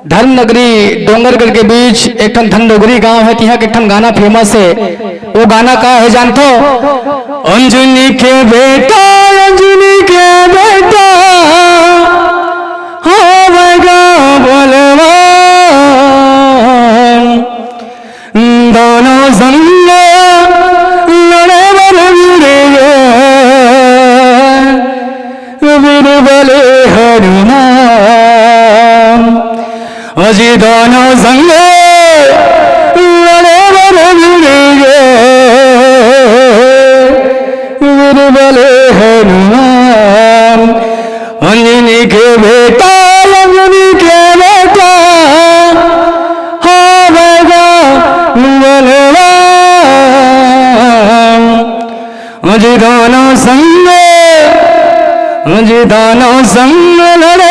धर्मनगरी डोंगरगढ़ के बीच एक ठन धनडोगरी गांव है। यहाँ के एक ठन गाना फेमस है। वो गाना का है जानतो? अंजनी के बेटा, अंजनी के बेटा होगा बलवान, दोनों संग लड़े बीरबले हनुमान, अजी दोनों संग लड़े बीरबले हनुमान, अंजनी के बेटा, अंजनी के बेटा होगा बलवान, अजी दोनों संग लड़े